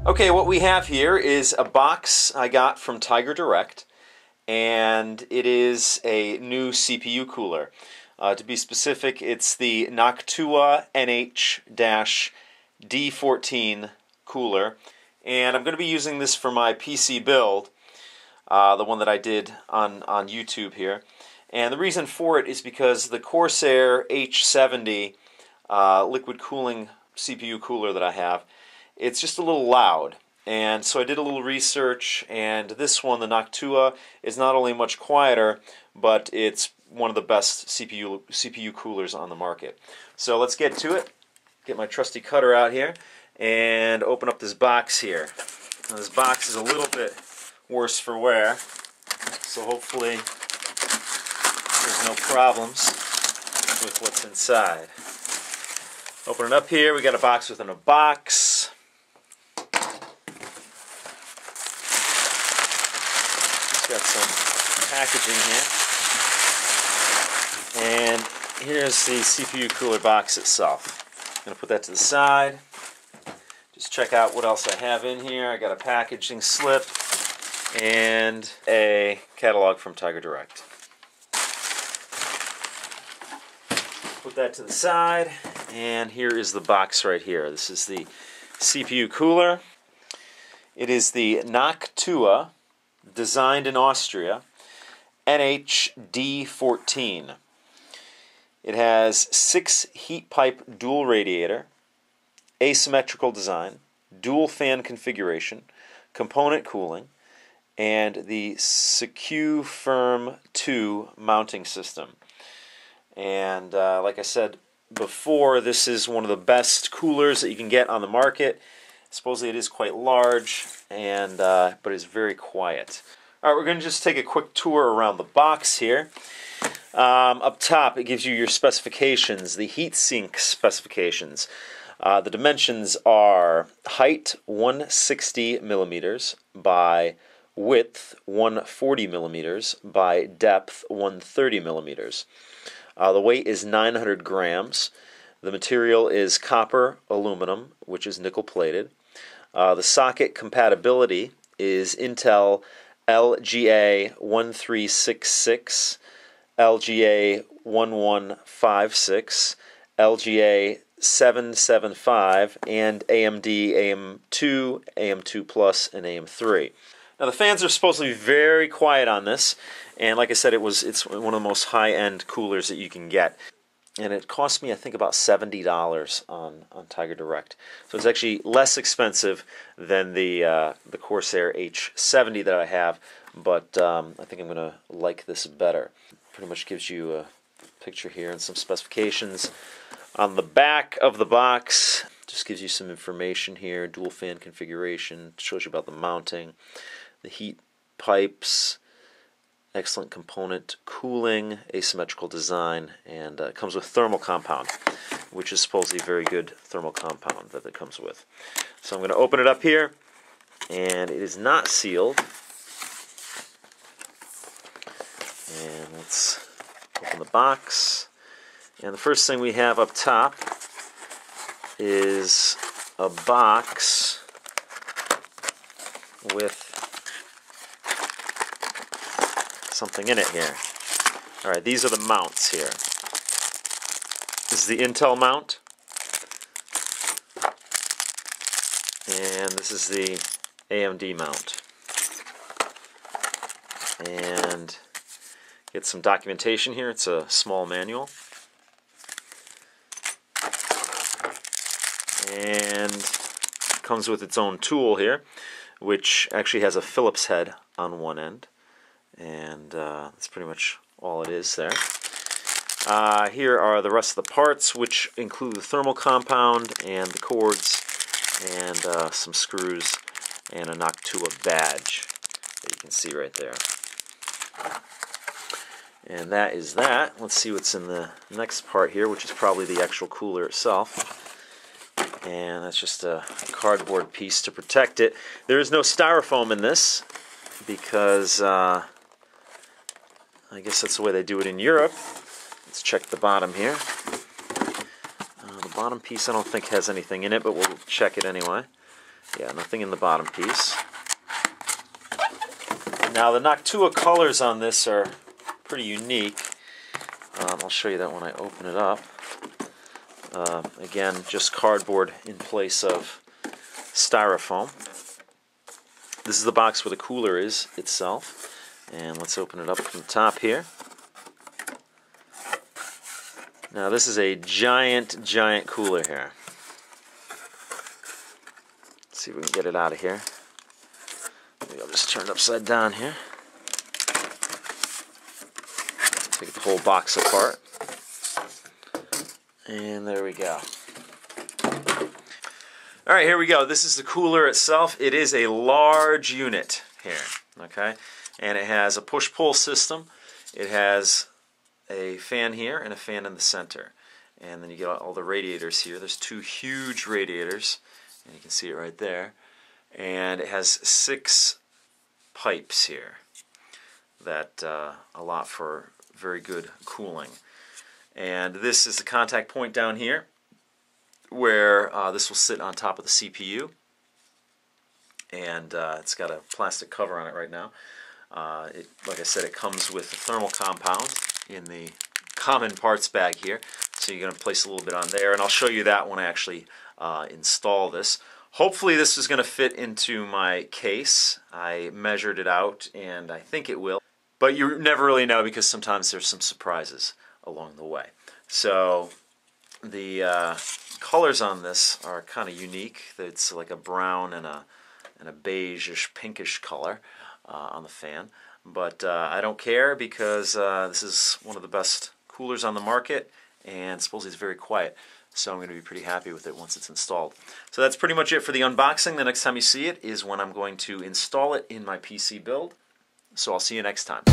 Okay, what we have here is a box I got from Tiger Direct, and it is a new CPU cooler. To be specific, it's the Noctua NH-D14 cooler, and I'm going to be using this for my PC build, the one that I did on YouTube here. And the reason for it is because the Corsair H70 liquid cooling CPU cooler that I have, it's just a little loud. And so I did a little research, and this one, the Noctua, is not only much quieter, but it's one of the best CPU coolers on the market. So let's get to it. Get my trusty cutter out here and open up this box here. Now, this box is a little bit worse for wear, so hopefully there's no problems with what's inside. Open it up here. We got a box within a box. Got some packaging here. And here's the CPU cooler box itself. I'm going to put that to the side. Just check out what else I have in here. I got a packaging slip and a catalog from Tiger Direct. Put that to the side, and here is the box right here. This is the CPU cooler. It is the Noctua, designed in Austria, NH-D14. It has 6 heat pipe dual radiator, asymmetrical design, dual fan configuration, component cooling, and the SecuFirm 2 mounting system. And like I said before, this is one of the best coolers that you can get on the market. Supposedly it is quite large, and but it's very quiet. All right, we're going to just take a quick tour around the box here. Up top, it gives you your specifications, the heatsink specifications. The dimensions are height 160 millimeters by width 140 millimeters by depth 130 millimeters. The weight is 900 grams. The material is copper aluminum, which is nickel plated. The socket compatibility is Intel LGA 1366, LGA 1156, LGA 775, and AMD AM2, AM2 Plus, and AM3. Now the fans are supposed to be very quiet on this, and like I said, it's one of the most high-end coolers that you can get. And it cost me, I think, about $70 on Tiger Direct. So it's actually less expensive than the Corsair H70 that I have, but I think I'm going to like this better. Pretty much gives you a picture here and some specifications. On the back of the box, just gives you some information here, dual fan configuration, shows you about the mounting, the heat pipes, excellent component cooling, asymmetrical design, and it comes with thermal compound, which is supposedly a very good thermal compound that it comes with. So I'm going to open it up here, and it is not sealed. And let's open the box. And the first thing we have up top is a box with something in it here. Alright, these are the mounts here. This is the Intel mount, and this is the AMD mount. And get some documentation here. It's a small manual. And it comes with its own tool here, which actually has a Phillips head on one end. And that's pretty much all it is there. Here are the rest of the parts, which include the thermal compound and the cords and some screws and a Noctua badge that you can see right there. And that is that. Let's see what's in the next part here, which is probably the actual cooler itself. And that's just a cardboard piece to protect it. There is no styrofoam in this because I guess that's the way they do it in Europe. Let's check the bottom here. The bottom piece I don't think has anything in it, but we'll check it anyway. Yeah, nothing in the bottom piece. Now the Noctua colors on this are pretty unique. I'll show you that when I open it up. Again, just cardboard in place of styrofoam. This is the box where the cooler is itself. And let's open it up from the top here. Now this is a giant, giant cooler here. Let's see if we can get it out of here. Maybe I'll just turn it upside down here. Take the whole box apart. And there we go. Alright, here we go. This is the cooler itself. It is a large unit here, okay? And it has a push-pull system. It has a fan here and a fan in the center. And then you get all the radiators here. There's two huge radiators, and you can see it right there. And it has 6 pipes here that allow for very good cooling. And this is the contact point down here where this will sit on top of the CPU. And it's got a plastic cover on it right now. Like I said, it comes with a thermal compound in the common parts bag here. So you're going to place a little bit on there, and I'll show you that when I actually install this. Hopefully this is going to fit into my case. I measured it out, and I think it will. But you never really know because sometimes there's some surprises along the way. So the colors on this are kind of unique. It's like a brown and a beige-ish, pinkish color on the fan. But I don't care because this is one of the best coolers on the market, and supposedly it's very quiet. So I'm going to be pretty happy with it once it's installed. So that's pretty much it for the unboxing. The next time you see it is when I'm going to install it in my PC build. So I'll see you next time.